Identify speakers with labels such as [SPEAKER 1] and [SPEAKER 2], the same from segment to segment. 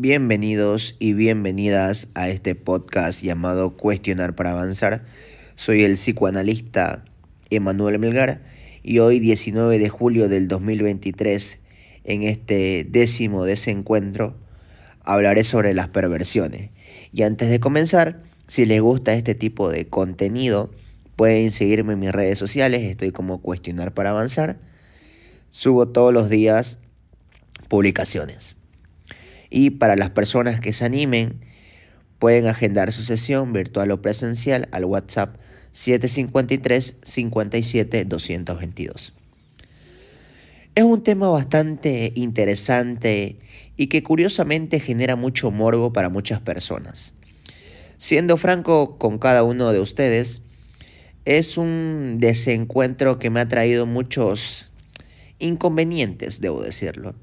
[SPEAKER 1] Bienvenidos y bienvenidas a este podcast llamado Cuestionar para Avanzar. Soy el psicoanalista Emanuel Melgar y hoy 19 de julio del 2023, en este 10º desencuentro, hablaré sobre las perversiones. Y antes de comenzar, si les gusta este tipo de contenido, pueden seguirme en mis redes sociales, estoy como Cuestionar para Avanzar. Subo todos los días publicaciones. Y para las personas que se animen, pueden agendar su sesión virtual o presencial al WhatsApp 753 57 222. Es un tema bastante interesante y que curiosamente genera mucho morbo para muchas personas. Siendo franco con cada uno de ustedes, es un desencuentro que me ha traído muchos inconvenientes, debo decirlo.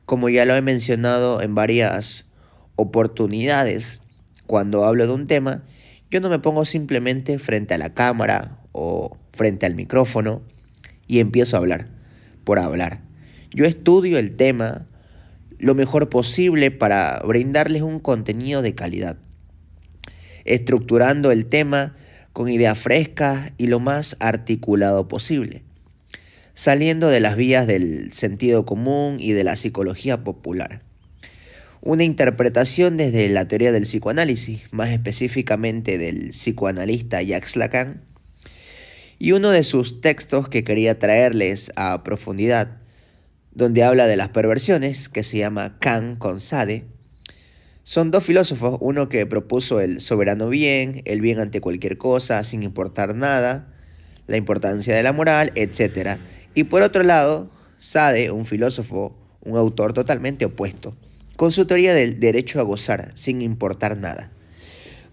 [SPEAKER 1] Como ya lo he mencionado en varias oportunidades, cuando hablo de un tema, yo no me pongo simplemente frente a la cámara o frente al micrófono y empiezo a hablar por hablar. Yo estudio el tema lo mejor posible para brindarles un contenido de calidad, estructurando el tema con ideas frescas y lo más articulado posible, saliendo de las vías del sentido común y de la psicología popular. Una interpretación desde la teoría del psicoanálisis, más específicamente del psicoanalista Jacques Lacan, y uno de sus textos que quería traerles a profundidad, donde habla de las perversiones, que se llama Kant con Sade. Son dos filósofos, uno que propuso el soberano bien, el bien ante cualquier cosa, sin importar nada, la importancia de la moral, etc. Y por otro lado, Sade, un filósofo, un autor totalmente opuesto, con su teoría del derecho a gozar, sin importar nada.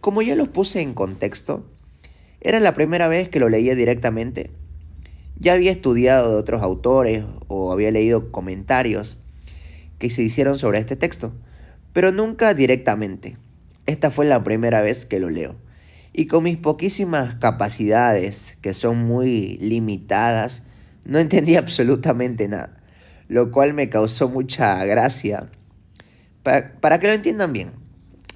[SPEAKER 1] Como ya los puse en contexto, era la primera vez que lo leía directamente. Ya había estudiado de otros autores o había leído comentarios que se hicieron sobre este texto, pero nunca directamente. Esta fue la primera vez que lo leo. Y con mis poquísimas capacidades, que son muy limitadas, no entendí absolutamente nada, lo cual me causó mucha gracia. Para que lo entiendan bien,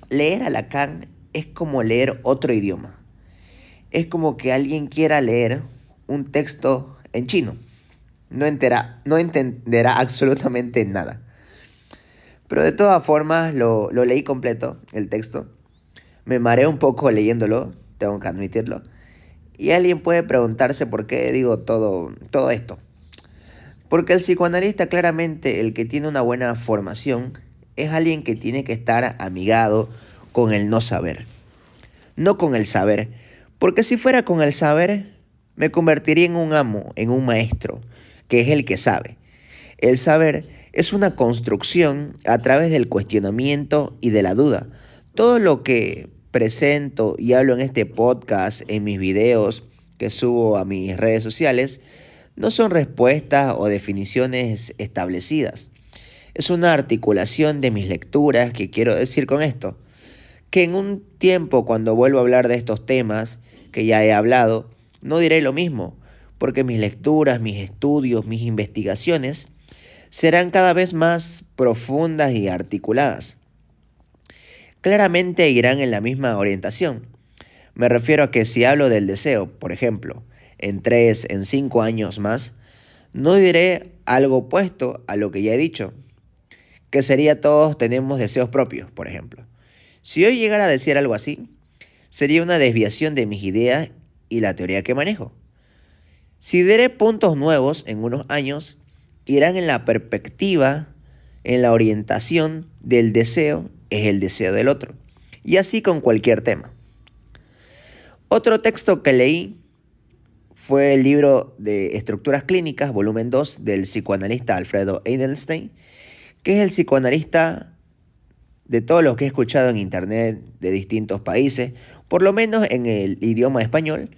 [SPEAKER 1] leer a Lacan es como leer otro idioma. Es como que alguien quiera leer un texto en chino. No entenderá absolutamente nada. Pero de todas formas lo leí completo, el texto. Me mareé un poco leyéndolo, tengo que admitirlo. Y alguien puede preguntarse por qué digo todo esto. Porque el psicoanalista, claramente, el que tiene una buena formación, es alguien que tiene que estar amigado con el no saber, no con el saber. Porque si fuera con el saber, me convertiría en un amo, en un maestro, que es el que sabe. El saber es una construcción a través del cuestionamiento y de la duda. Todo lo que presento y hablo en este podcast, en mis videos que subo a mis redes sociales, no son respuestas o definiciones establecidas. Es una articulación de mis lecturas. Que quiero decir con esto, que en un tiempo, cuando vuelvo a hablar de estos temas que ya he hablado, no diré lo mismo, porque mis lecturas, mis estudios, mis investigaciones serán cada vez más profundas y articuladas. Claramente irán en la misma orientación. Me refiero a que si hablo del deseo, por ejemplo, en 3, en 5 años más, no diré algo opuesto a lo que ya he dicho, que sería todos tenemos deseos propios, por ejemplo. Si hoy llegara a decir algo así, sería una desviación de mis ideas y la teoría que manejo. Si diré puntos nuevos en unos años, irán en la perspectiva, en la orientación del deseo, es el deseo del otro. Y así con cualquier tema. Otro texto que leí fue el libro de Estructuras Clínicas, volumen 2, del psicoanalista Alfredo Edelstein, que es el psicoanalista de todos los que he escuchado en internet de distintos países, por lo menos en el idioma español.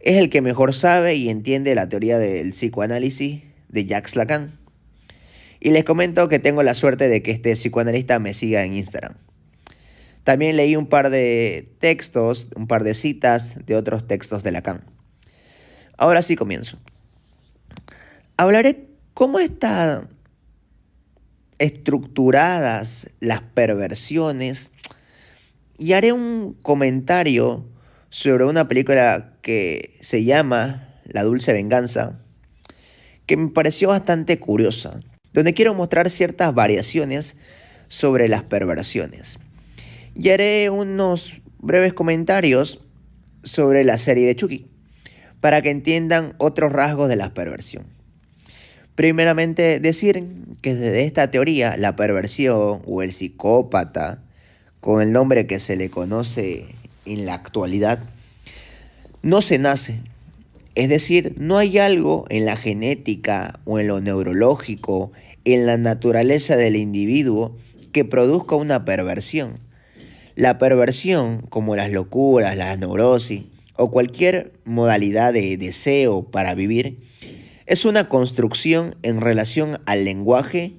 [SPEAKER 1] Es el que mejor sabe y entiende la teoría del psicoanálisis de Jacques Lacan. Y les comento que tengo la suerte de que este psicoanalista me siga en Instagram. También leí un par de textos, un par de citas de otros textos de Lacan. Ahora sí comienzo. Hablaré cómo esta estructuradas las perversiones y haré un comentario sobre una película que se llama La Dulce Venganza, que me pareció bastante curiosa, donde quiero mostrar ciertas variaciones sobre las perversiones. Y haré unos breves comentarios sobre la serie de Chucky, para que entiendan otros rasgos de la perversión. Primeramente, decir que desde esta teoría, la perversión o el psicópata, con el nombre que se le conoce en la actualidad, no se nace. Es decir, no hay algo en la genética o en lo neurológico, en la naturaleza del individuo, que produzca una perversión. La perversión, como las locuras, las neurosis o cualquier modalidad de deseo para vivir, es una construcción en relación al lenguaje,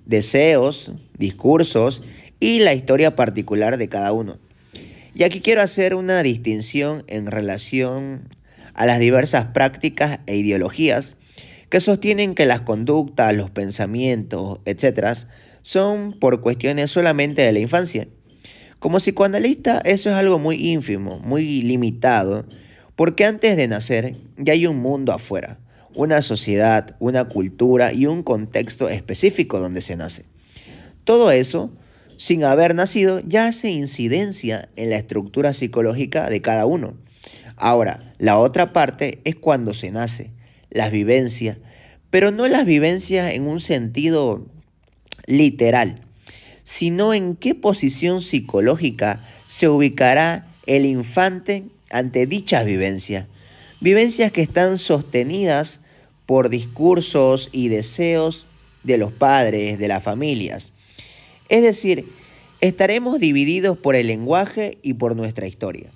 [SPEAKER 1] deseos, discursos y la historia particular de cada uno. Y aquí quiero hacer una distinción en relación a las diversas prácticas e ideologías que sostienen que las conductas, los pensamientos, etcétera, son por cuestiones solamente de la infancia. Como psicoanalista, eso es algo muy ínfimo, muy limitado, porque antes de nacer ya hay un mundo afuera, una sociedad, una cultura y un contexto específico donde se nace. Todo eso, sin haber nacido, ya hace incidencia en la estructura psicológica de cada uno. Ahora, la otra parte es cuando se nace, las vivencias, pero no las vivencias en un sentido literal, sino en qué posición psicológica se ubicará el infante ante dichas vivencias. Vivencias que están sostenidas por discursos y deseos de los padres, de las familias. Es decir, estaremos divididos por el lenguaje y por nuestra historia.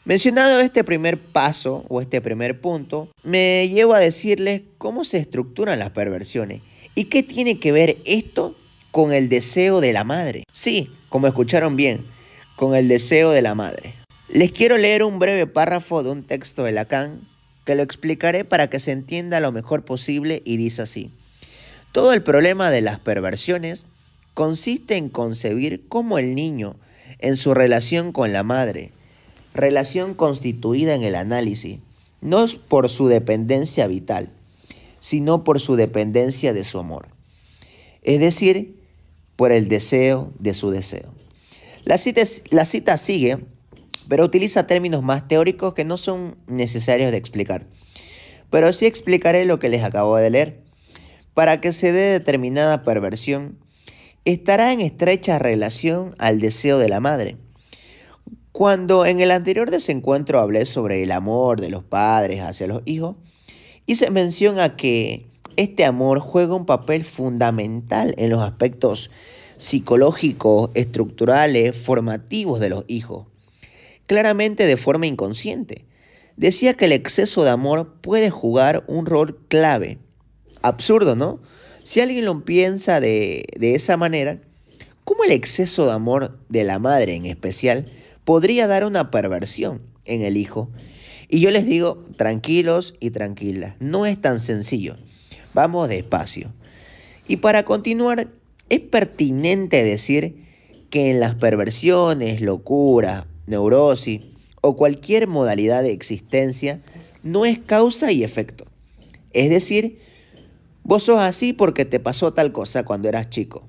[SPEAKER 1] Mencionado este primer paso o este primer punto, me llevo a decirles cómo se estructuran las perversiones y qué tiene que ver esto con el deseo de la madre. Sí, como escucharon bien, con el deseo de la madre. Les quiero leer un breve párrafo de un texto de Lacan que lo explicaré para que se entienda lo mejor posible y dice así: todo el problema de las perversiones consiste en concebir cómo el niño, en su relación con la madre, relación constituida en el análisis, no por su dependencia vital, sino por su dependencia de su amor. Es decir, por el deseo de su deseo. La cita sigue, pero utiliza términos más teóricos que no son necesarios de explicar. Pero sí explicaré lo que les acabo de leer. Para que se dé determinada perversión, estará en estrecha relación al deseo de la madre. Cuando en el anterior desencuentro hablé sobre el amor de los padres hacia los hijos, hice mención a que este amor juega un papel fundamental en los aspectos psicológicos, estructurales, formativos de los hijos, claramente de forma inconsciente. Decía que el exceso de amor puede jugar un rol clave. Absurdo, ¿no? Si alguien lo piensa de esa manera, ¿cómo el exceso de amor de la madre en especial podría dar una perversión en el hijo? Y yo les digo, tranquilos y tranquilas, no es tan sencillo. Vamos despacio. Y para continuar, es pertinente decir que en las perversiones, locuras, neurosis o cualquier modalidad de existencia no es causa y efecto. Es decir, vos sos así porque te pasó tal cosa cuando eras chico.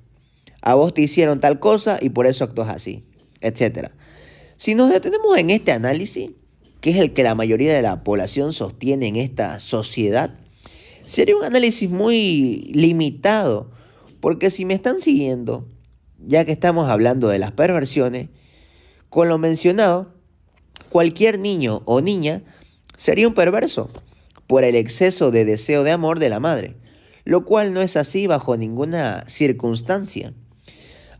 [SPEAKER 1] A vos te hicieron tal cosa y por eso actúas así, etcétera. Si nos detenemos en este análisis, que es el que la mayoría de la población sostiene en esta sociedad, sería un análisis muy limitado, porque si me están siguiendo, ya que estamos hablando de las perversiones, con lo mencionado, cualquier niño o niña sería un perverso por el exceso de deseo de amor de la madre, lo cual no es así bajo ninguna circunstancia.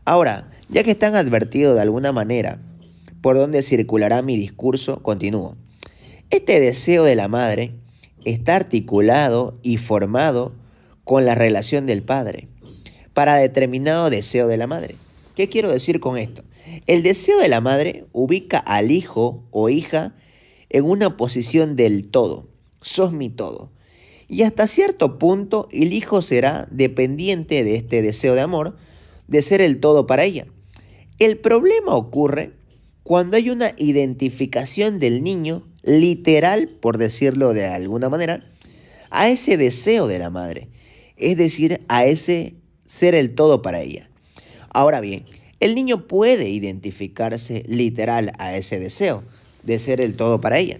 [SPEAKER 1] Ahora, ya que están advertidos de alguna manera por dónde circulará mi discurso, continúo. Este deseo de la madre está articulado y formado con la relación del padre para determinado deseo de la madre. ¿Qué quiero decir con esto? El deseo de la madre ubica al hijo o hija en una posición del todo. Sos mi todo. Y hasta cierto punto el hijo será dependiente de este deseo de amor, de ser el todo para ella. El problema ocurre cuando hay una identificación del niño, literal, por decirlo de alguna manera, a ese deseo de la madre, es decir, a ese ser el todo para ella. Ahora bien, el niño puede identificarse literal a ese deseo de ser el todo para ella.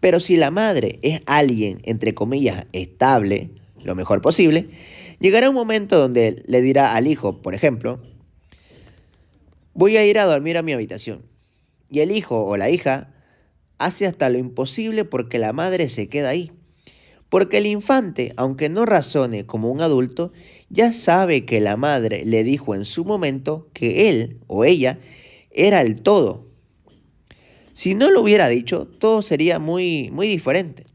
[SPEAKER 1] Pero si la madre es alguien, entre comillas, estable, lo mejor posible, llegará un momento donde le dirá al hijo, por ejemplo, voy a ir a dormir a mi habitación. Y el hijo o la hija hace hasta lo imposible porque la madre se queda ahí. Porque el infante, aunque no razone como un adulto, ya sabe que la madre le dijo en su momento que él o ella era el todo. Si no lo hubiera dicho, todo sería muy diferente.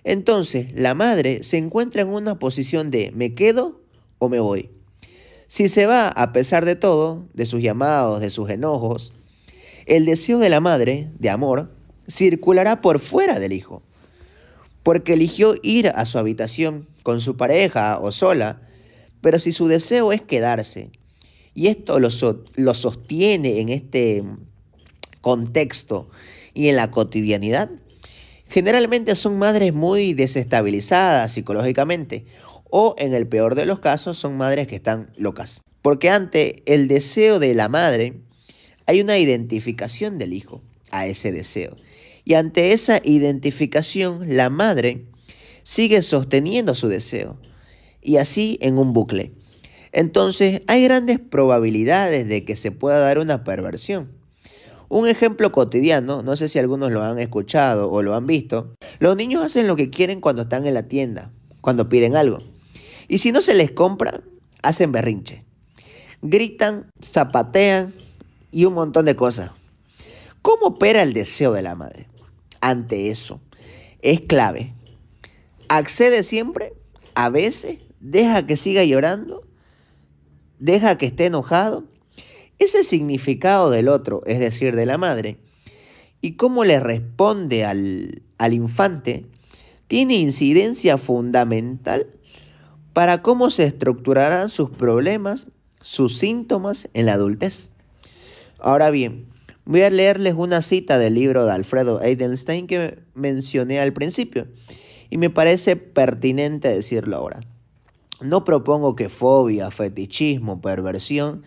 [SPEAKER 1] Entonces, la madre se encuentra en una posición de ¿me quedo o me voy? Si se va a pesar de todo, de sus llamados, de sus enojos, el deseo de la madre, de amor, circulará por fuera del hijo, porque eligió ir a su habitación con su pareja o sola, pero si su deseo es quedarse, y esto lo sostiene en este contexto y en la cotidianidad, generalmente son madres muy desestabilizadas psicológicamente o en el peor de los casos son madres que están locas. Porque ante el deseo de la madre hay una identificación del hijo a ese deseo. Y ante esa identificación la madre sigue sosteniendo su deseo y así en un bucle. Entonces hay grandes probabilidades de que se pueda dar una perversión. Un ejemplo cotidiano, no sé si algunos lo han escuchado o lo han visto, los niños hacen lo que quieren cuando están en la tienda, cuando piden algo. Y si no se les compra, hacen berrinche. Gritan, zapatean y un montón de cosas. ¿Cómo opera el deseo de la madre? Ante eso, es clave. Accede siempre, a veces, deja que siga llorando, deja que esté enojado. Ese significado del otro, es decir, de la madre, y cómo le responde al infante, tiene incidencia fundamental para cómo se estructurarán sus problemas, sus síntomas en la adultez. Ahora bien, voy a leerles una cita del libro de Alfredo Eidenstein que mencioné al principio y me parece pertinente decirlo ahora. No propongo que fobia, fetichismo, perversión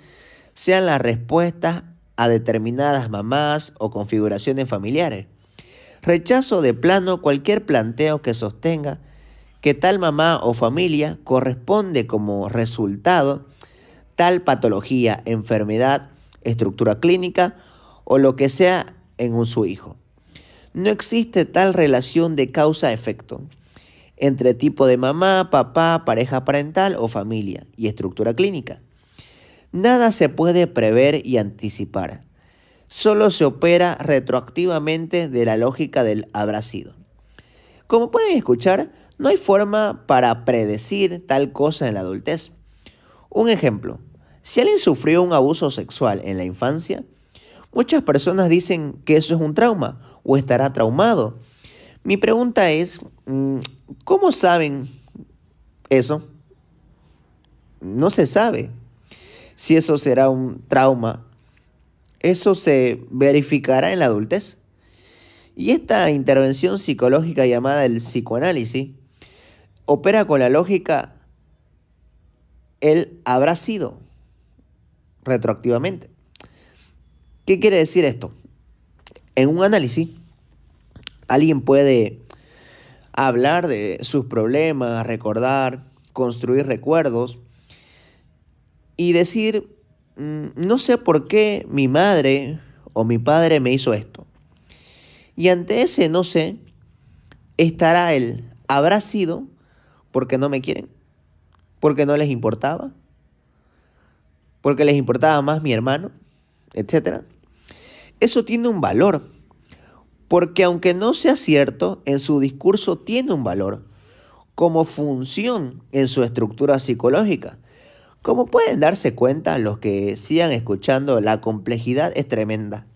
[SPEAKER 1] sean las respuestas a determinadas mamás o configuraciones familiares. Rechazo de plano cualquier planteo que sostenga que tal mamá o familia corresponde como resultado tal patología, enfermedad, estructura clínica o lo que sea en su hijo. No existe tal relación de causa-efecto entre tipo de mamá, papá, pareja parental o familia y estructura clínica. Nada se puede prever y anticipar. Solo se opera retroactivamente de la lógica del habrá sido. Como pueden escuchar, no hay forma para predecir tal cosa en la adultez. Un ejemplo, si alguien sufrió un abuso sexual en la infancia, muchas personas dicen que eso es un trauma o estará traumado. Mi pregunta es, ¿cómo saben eso? No se sabe si eso será un trauma. Eso se verificará en la adultez. Y esta intervención psicológica llamada el psicoanálisis opera con la lógica él habrá sido retroactivamente. ¿Qué quiere decir esto? En un análisis, alguien puede hablar de sus problemas, recordar, construir recuerdos y decir, no sé por qué mi madre o mi padre me hizo esto. Y ante ese no sé, estará él, habrá sido porque no me quieren, porque no les importaba, porque les importaba más mi hermano, etcétera. Eso tiene un valor, porque aunque no sea cierto, en su discurso tiene un valor como función en su estructura psicológica. Como pueden darse cuenta los que sigan escuchando, la complejidad es tremenda.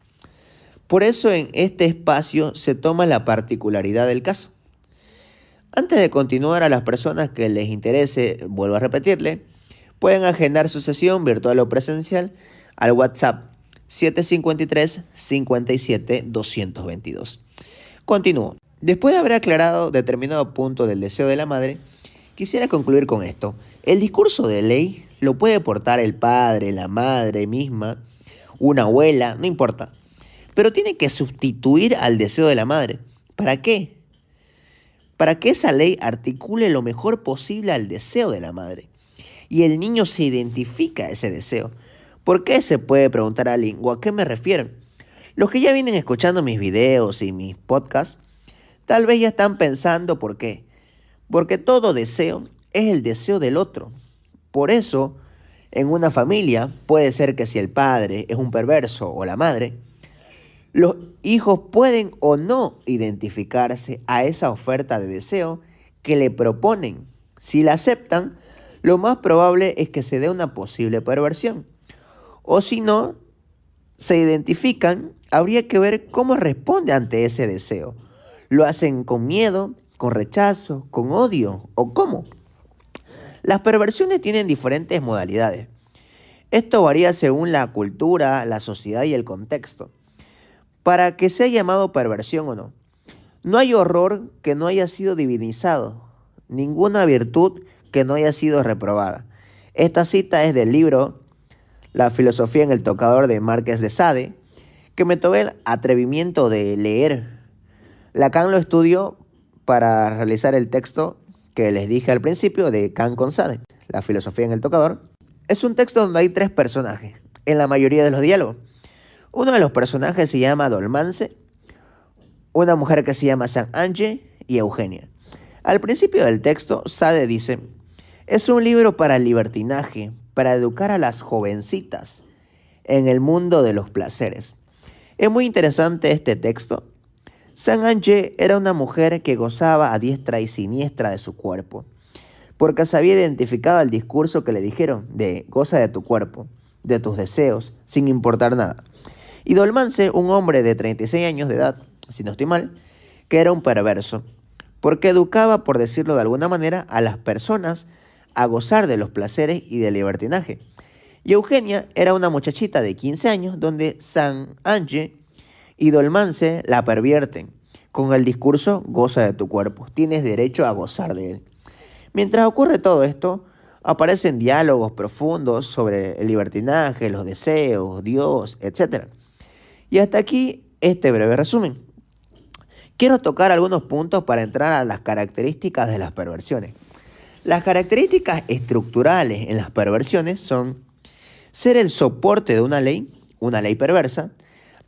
[SPEAKER 1] Por eso en este espacio se toma la particularidad del caso. Antes de continuar, a las personas que les interese, vuelvo a repetirle, pueden agendar su sesión virtual o presencial al WhatsApp 753 57 222. Continúo. Después de haber aclarado determinado punto del deseo de la madre, quisiera concluir con esto. El discurso de ley lo puede portar el padre, la madre misma, una abuela, no importa. Pero tiene que sustituir al deseo de la madre. ¿Para qué? Para que esa ley articule lo mejor posible al deseo de la madre. Y el niño se identifica a ese deseo. ¿Por qué? Se puede preguntar a alguien, ¿o a qué me refiero? Los que ya vienen escuchando mis videos y mis podcasts, tal vez ya están pensando por qué. Porque todo deseo es el deseo del otro. Por eso, en una familia, puede ser que si el padre es un perverso o la madre, los hijos pueden o no identificarse a esa oferta de deseo que le proponen. Si la aceptan, lo más probable es que se dé una posible perversión. O si no se identifican, habría que ver cómo responde ante ese deseo. ¿Lo hacen con miedo, con rechazo, con odio o cómo? Las perversiones tienen diferentes modalidades. Esto varía según la cultura, la sociedad y el contexto, para que sea llamado perversión o no. No hay horror que no haya sido divinizado, ninguna virtud que no haya sido reprobada. Esta cita es del libro La filosofía en el tocador de Márquez de Sade, que me tomé el atrevimiento de leer. Lacan lo estudió para realizar el texto que les dije al principio de Kant con Sade, La filosofía en el tocador. Es un texto donde hay tres personajes en la mayoría de los diálogos. Uno de los personajes se llama Dolmance, una mujer que se llama Saint-Ange y Eugenia. Al principio del texto, Sade dice, es un libro para el libertinaje, para educar a las jovencitas en el mundo de los placeres. Es muy interesante este texto. Saint-Ange era una mujer que gozaba a diestra y siniestra de su cuerpo, porque se había identificado el discurso que le dijeron de goza de tu cuerpo, de tus deseos, sin importar nada. Y Dolmance, un hombre de 36 años de edad, si no estoy mal, que era un perverso, porque educaba, por decirlo de alguna manera, a las personas a gozar de los placeres y del libertinaje. Y Eugenia era una muchachita de 15 años donde Saint-Ange y Dolmance la pervierten con el discurso goza de tu cuerpo, tienes derecho a gozar de él. Mientras ocurre todo esto, aparecen diálogos profundos sobre el libertinaje, los deseos, Dios, etc. Y hasta aquí este breve resumen. Quiero tocar algunos puntos para entrar a las características de las perversiones. Las características estructurales en las perversiones son ser el soporte de una ley perversa,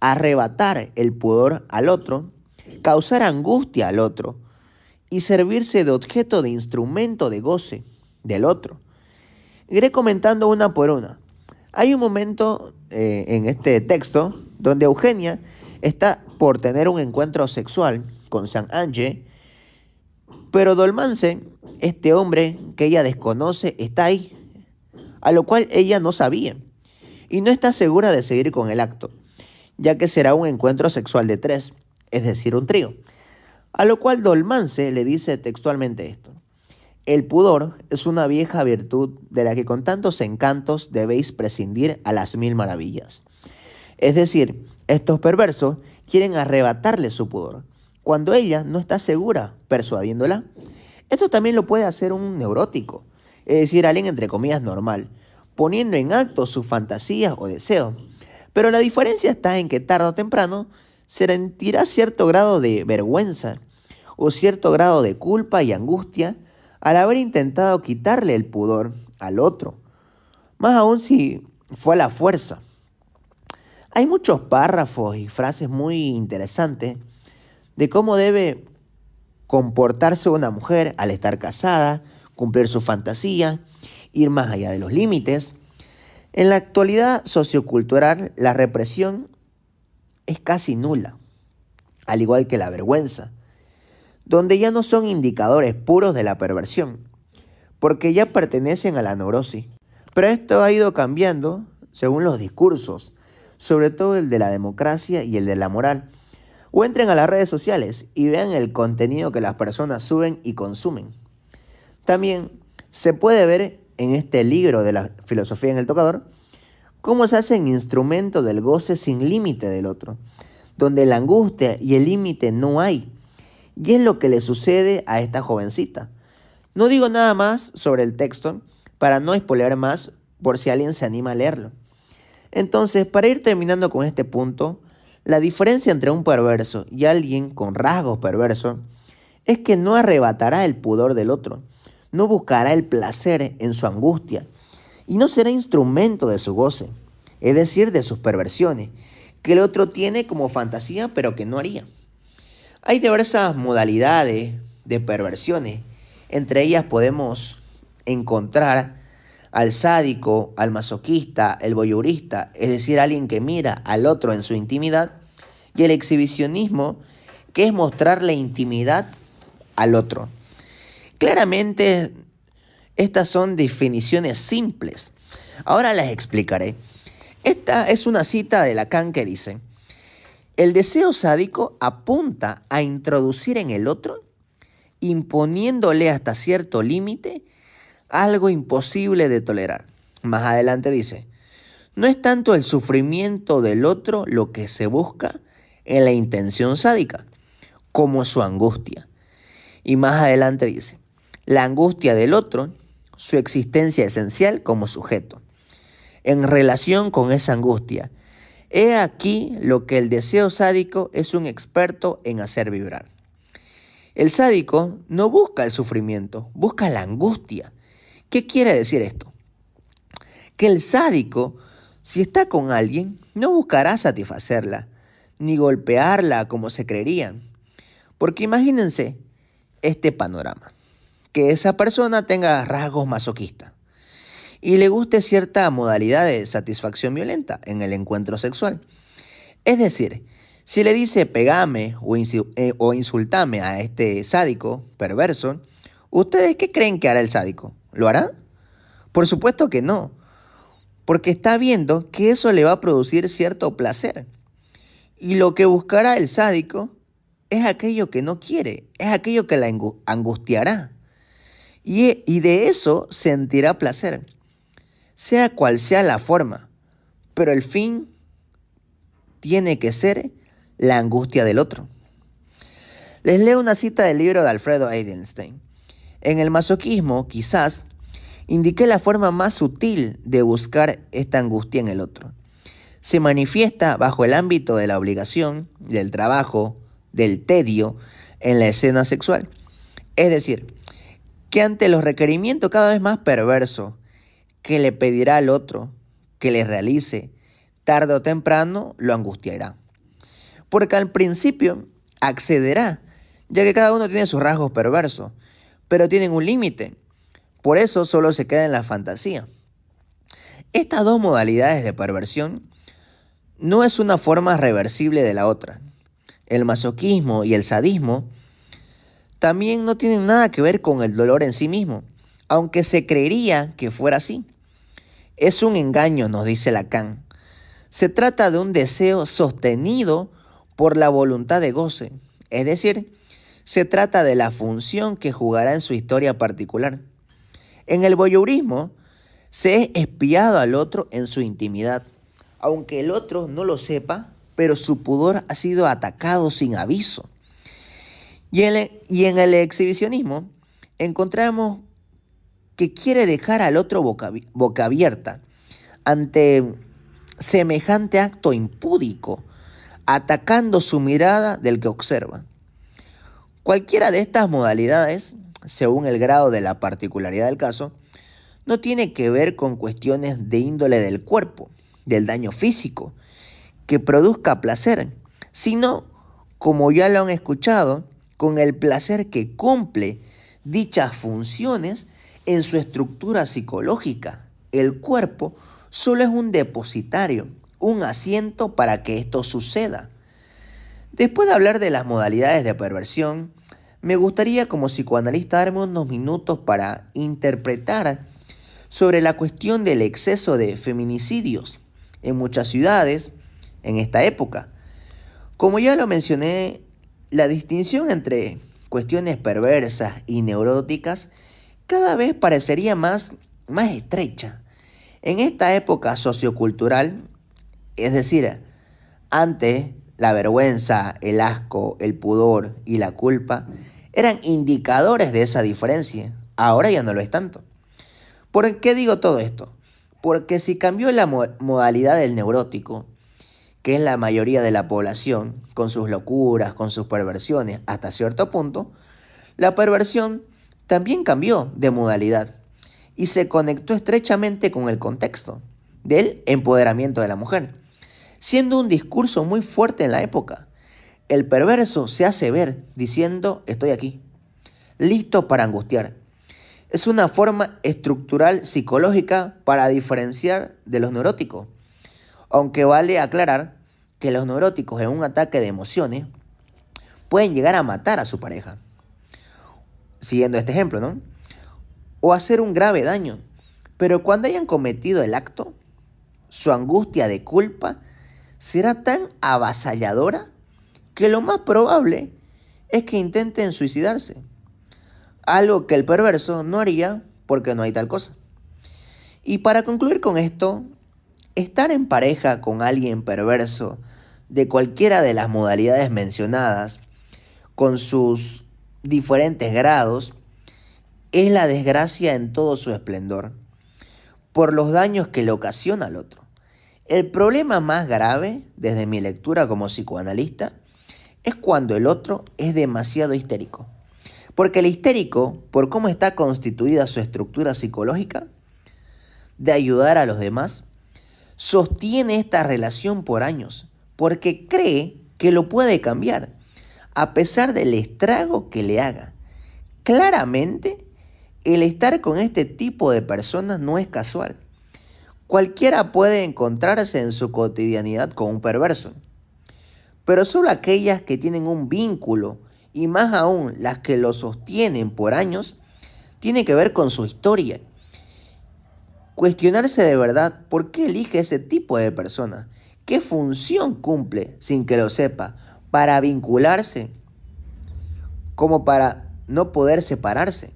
[SPEAKER 1] arrebatar el pudor al otro, causar angustia al otro y servirse de objeto de instrumento de goce del otro. Iré comentando una por una. Hay un momento en este texto donde Eugenia está por tener un encuentro sexual con Saint-Ange, pero Dolmance, este hombre que ella desconoce, está ahí, a lo cual ella no sabía, y no está segura de seguir con el acto, ya que será un encuentro sexual de tres, es decir, un trío. A lo cual Dolmance le dice textualmente esto. El pudor es una vieja virtud de la que con tantos encantos debéis prescindir a las mil maravillas. Es decir, estos perversos quieren arrebatarle su pudor, cuando ella no está segura, persuadiéndola. Esto también lo puede hacer un neurótico, es decir, alguien entre comillas normal, poniendo en acto sus fantasías o deseos. Pero la diferencia está en que tarde o temprano sentirá cierto grado de vergüenza o cierto grado de culpa y angustia al haber intentado quitarle el pudor al otro, más aún si fue a la fuerza. Hay muchos párrafos y frases muy interesantes de cómo debe comportarse una mujer al estar casada, cumplir su fantasía, ir más allá de los límites. En la actualidad sociocultural, la represión es casi nula, al igual que la vergüenza, donde ya no son indicadores puros de la perversión, porque ya pertenecen a la neurosis. Pero esto ha ido cambiando según los discursos, sobre todo el de la democracia y el de la moral, O entren a las redes sociales y vean el contenido que las personas suben y consumen. También se puede ver en este libro de la filosofía en el tocador cómo se hacen instrumentos del goce sin límite del otro, donde la angustia y el límite no hay. Y es lo que le sucede a esta jovencita. No digo nada más sobre el texto para no spoilear más por si alguien se anima a leerlo. Entonces, para ir terminando con este punto, la diferencia entre un perverso y alguien con rasgos perversos es que no arrebatará el pudor del otro, no buscará el placer en su angustia y no será instrumento de su goce, es decir, de sus perversiones, que el otro tiene como fantasía pero que no haría. Hay diversas modalidades de perversiones, entre ellas podemos encontrar al sádico, al masoquista, el voyeurista, es decir, alguien que mira al otro en su intimidad, y el exhibicionismo, que es mostrar la intimidad al otro. Claramente, estas son definiciones simples. Ahora las explicaré. Esta es una cita de Lacan que dice: el deseo sádico apunta a introducir en el otro, imponiéndole hasta cierto límite, algo imposible de tolerar. Más adelante dice: no es tanto el sufrimiento del otro lo que se busca en la intención sádica, como su angustia. Y más adelante dice: la angustia del otro, su existencia esencial como sujeto. En relación con esa angustia, he aquí lo que el deseo sádico es un experto en hacer vibrar. El sádico no busca el sufrimiento, busca la angustia. ¿Qué quiere decir esto? Que el sádico, si está con alguien, no buscará satisfacerla, ni golpearla como se creería. Porque imagínense este panorama: que esa persona tenga rasgos masoquistas y le guste cierta modalidad de satisfacción violenta en el encuentro sexual. Es decir, si le dice pegame o insultame a este sádico perverso, ¿ustedes qué creen que hará el sádico? ¿Lo hará? Por supuesto que no, porque está viendo que eso le va a producir cierto placer. Y lo que buscará el sádico es aquello que no quiere, es aquello que la angustiará. Y de eso sentirá placer, sea cual sea la forma, pero el fin tiene que ser la angustia del otro. Les leo una cita del libro de Alfredo Eidelstein. En el masoquismo, quizás, indiqué la forma más sutil de buscar esta angustia en el otro. Se manifiesta bajo el ámbito de la obligación, del trabajo, del tedio en la escena sexual. Es decir, que ante los requerimientos cada vez más perversos que le pedirá al otro que le realice, tarde o temprano lo angustiará. Porque al principio accederá, ya que cada uno tiene sus rasgos perversos, pero tienen un límite. Por eso solo se queda en la fantasía. Estas dos modalidades de perversión no es una forma reversible de la otra. El masoquismo y el sadismo también no tienen nada que ver con el dolor en sí mismo, aunque se creería que fuera así. Es un engaño, nos dice Lacan. Se trata de un deseo sostenido por la voluntad de goce, es decir, se trata de la función que jugará en su historia particular. En el voyeurismo se es espiado al otro en su intimidad, aunque el otro no lo sepa, pero su pudor ha sido atacado sin aviso. Y en el exhibicionismo encontramos que quiere dejar al otro boca abierta ante semejante acto impúdico, atacando su mirada del que observa. Cualquiera de estas modalidades, según el grado de la particularidad del caso, no tiene que ver con cuestiones de índole del cuerpo, del daño físico, que produzca placer, sino, como ya lo han escuchado, con el placer que cumple dichas funciones en su estructura psicológica. El cuerpo solo es un depositario, un asiento para que esto suceda. Después de hablar de las modalidades de perversión, me gustaría como psicoanalista darme unos minutos para interpretar sobre la cuestión del exceso de feminicidios en muchas ciudades en esta época, Como ya lo mencioné, la distinción entre cuestiones perversas y neuróticas cada vez parecería más estrecha. En esta época sociocultural, es decir, antes la vergüenza, el asco, el pudor y la culpa eran indicadores de esa diferencia. Ahora ya no lo es tanto. ¿Por qué digo todo esto? Porque si cambió la modalidad del neurótico, que es la mayoría de la población, con sus locuras, con sus perversiones, hasta cierto punto, la perversión también cambió de modalidad y se conectó estrechamente con el contexto del empoderamiento de la mujer, siendo un discurso muy fuerte en la época. El perverso se hace ver diciendo estoy aquí, listo para angustiar. Es una forma estructural psicológica para diferenciar de los neuróticos, aunque vale aclarar que los neuróticos en un ataque de emociones pueden llegar a matar a su pareja, siguiendo este ejemplo, ¿no? O hacer un grave daño, pero cuando hayan cometido el acto, su angustia de culpa será tan avasalladora que lo más probable es que intenten suicidarse, algo que el perverso no haría porque no hay tal cosa. Y para concluir con esto, estar en pareja con alguien perverso de cualquiera de las modalidades mencionadas, con sus diferentes grados, es la desgracia en todo su esplendor, por los daños que le ocasiona al otro. El problema más grave, desde mi lectura como psicoanalista, es cuando el otro es demasiado histérico. Porque el histérico, por cómo está constituida su estructura psicológica, de ayudar a los demás, sostiene esta relación por años, porque cree que lo puede cambiar, a pesar del estrago que le haga. Claramente, el estar con este tipo de personas no es casual. Cualquiera puede encontrarse en su cotidianidad con un perverso, pero solo aquellas que tienen un vínculo, y más aún las que lo sostienen por años, tiene que ver con su historia. Cuestionarse de verdad por qué elige ese tipo de persona, qué función cumple sin que lo sepa, para vincularse como para no poder separarse.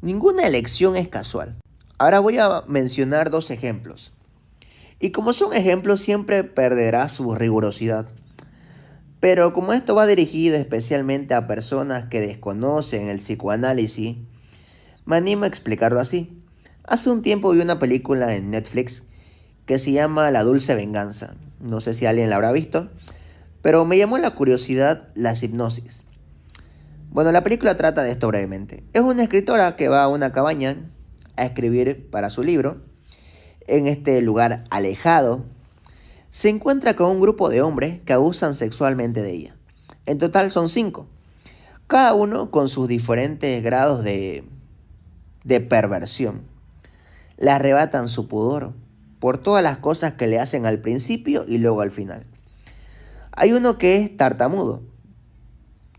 [SPEAKER 1] Ninguna elección es casual. Ahora voy a mencionar dos ejemplos. Y como son ejemplos, siempre perderá su rigurosidad. Pero como esto va dirigido especialmente a personas que desconocen el psicoanálisis, me animo a explicarlo así. Hace un tiempo vi una película en Netflix que se llama La Dulce Venganza. No sé si alguien la habrá visto, pero me llamó la curiosidad las hipnosis. Bueno, la película trata de esto brevemente. Es una escritora que va a una cabaña a escribir para su libro. En este lugar alejado, se encuentra con un grupo de hombres que abusan sexualmente de ella. En total son 5, cada uno con sus diferentes grados de perversión. Le arrebatan su pudor por todas las cosas que le hacen al principio y luego al final. Hay uno que es tartamudo,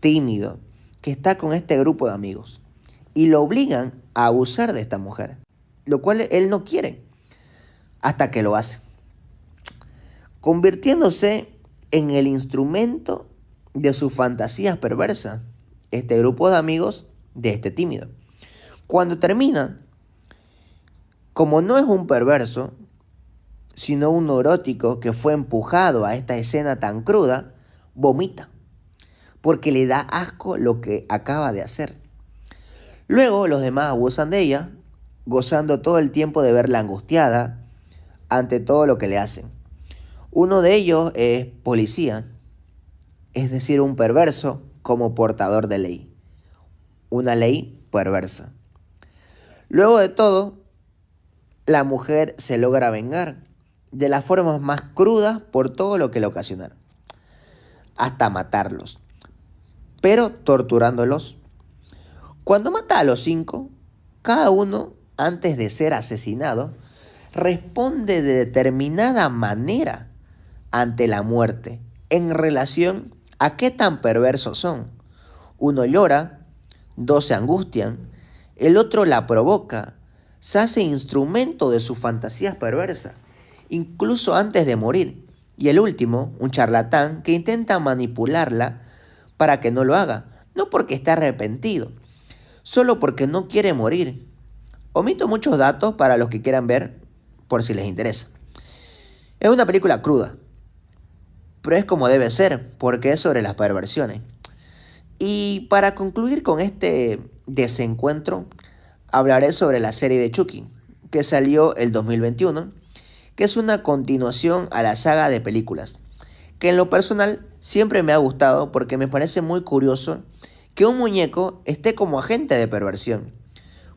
[SPEAKER 1] tímido, que está con este grupo de amigos y lo obligan a abusar de esta mujer, lo cual él no quiere, hasta que lo hace, convirtiéndose en el instrumento de sus fantasías perversas, este grupo de amigos de este tímido. Cuando termina, como no es un perverso, sino un neurótico que fue empujado a esta escena tan cruda, vomita, porque le da asco lo que acaba de hacer. Luego los demás abusan de ella, gozando todo el tiempo de verla angustiada ante todo lo que le hacen. Uno de ellos es policía, es decir, un perverso como portador de ley. Una ley perversa. Luego de todo, la mujer se logra vengar de las formas más crudas por todo lo que le ocasionaron, hasta matarlos, pero torturándolos. Cuando mata a los 5, cada uno, antes de ser asesinado, responde de determinada manera ante la muerte en relación a qué tan perversos son. Uno llora, 2 se angustian, el otro la provoca, se hace instrumento de sus fantasías perversas, incluso antes de morir, Y el último, un charlatán que intenta manipularla para que no lo haga, no porque esté arrepentido, solo porque no quiere morir. Omito muchos datos para los que quieran ver, por si les interesa. Es una película cruda, pero es como debe ser, porque es sobre las perversiones. Y para concluir con este desencuentro, hablaré sobre la serie de Chucky, que salió el 2021, que es una continuación a la saga de películas, que en lo personal siempre me ha gustado porque me parece muy curioso que un muñeco esté como agente de perversión,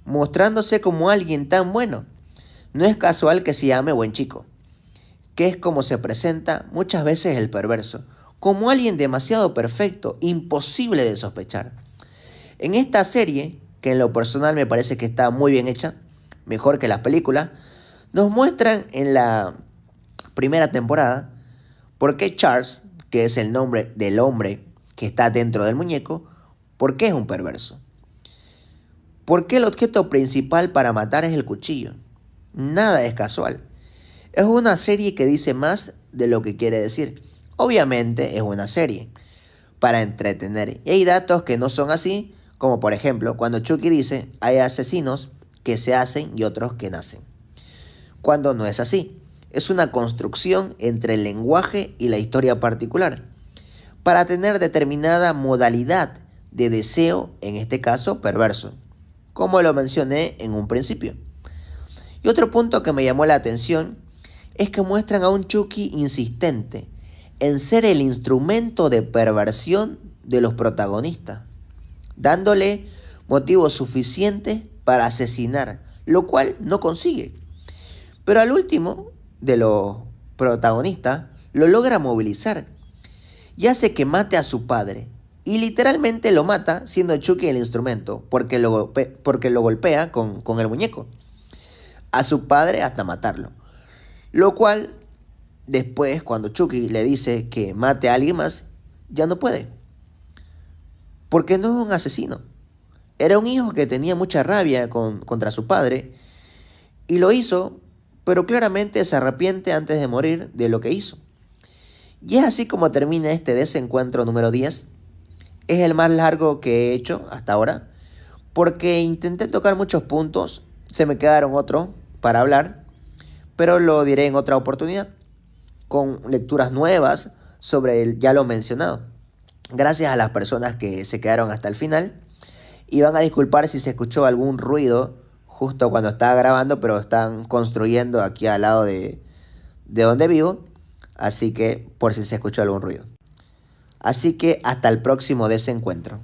[SPEAKER 1] mostrándose como alguien tan bueno. No es casual que se llame buen chico, que es como se presenta muchas veces el perverso, como alguien demasiado perfecto, imposible de sospechar. En esta serie, que en lo personal me parece que está muy bien hecha, mejor que las películas, nos muestran en la primera temporada por qué Charles, que es el nombre del hombre que está dentro del muñeco, por qué es un perverso. ¿Por qué el objeto principal para matar es el cuchillo? Nada es casual. Es una serie que dice más de lo que quiere decir. Obviamente es una serie para entretener. Y hay datos que no son así, como por ejemplo cuando Chucky dice hay asesinos que se hacen y otros que nacen. Cuando no es así. Es una construcción entre el lenguaje y la historia particular, para tener determinada modalidad de deseo, en este caso perverso, como lo mencioné en un principio. Y otro punto que me llamó la atención es que muestran a un Chucky insistente en ser el instrumento de perversión de los protagonistas, dándole motivos suficientes para asesinar, lo cual no consigue. Pero al último de los protagonistas lo logra movilizar y hace que mate a su padre. Y literalmente lo mata siendo Chucky el instrumento, porque lo golpea con el muñeco. A su padre hasta matarlo. Lo cual, después, cuando Chucky le dice que mate a alguien más, ya no puede. Porque no es un asesino. Era un hijo que tenía mucha rabia contra su padre y lo hizo, pero claramente se arrepiente antes de morir de lo que hizo. Y es así como termina este desencuentro número 10. Es el más largo que he hecho hasta ahora, porque intenté tocar muchos puntos, se me quedaron otros para hablar, pero lo diré en otra oportunidad, con lecturas nuevas sobre el ya lo mencionado. Gracias a las personas que se quedaron hasta el final, y van a disculpar si se escuchó algún ruido justo cuando estaba grabando, pero están construyendo aquí al lado de donde vivo, así que por si se escuchó algún ruido. Así que hasta el próximo desencuentro.